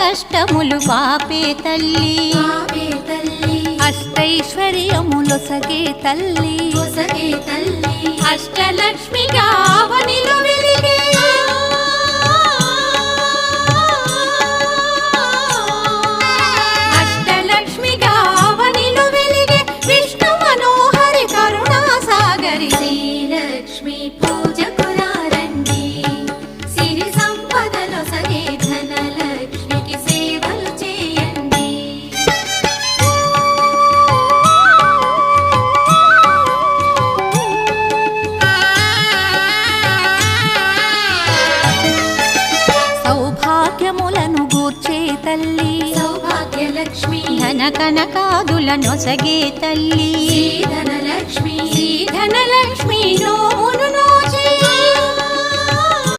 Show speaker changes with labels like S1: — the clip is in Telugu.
S1: కష్టములు పాపే తల్లి అష్టైశ్వర్యములొసగే తల్లి అష్టలక్ష్మిగా అవనిలో వెలిగే అష్టలక్ష్మిగా అవనిలో వెలిగే విష్ణు మనోహరి కరుణా సాగరి
S2: శ్రీలక్ష్మి పూజకురారండి సిరి సంపదలో సగే ధనలక్ష్మికి సేవలు చేయండి
S1: సౌభాగ్యములను గూర్చే తల్లి
S2: సౌభాగ్యలక్ష్మి
S1: ధన కనకాదులనొసగే తల్లి
S2: ధనలక్ష్మి
S1: ధనలక్ష్మి నోమును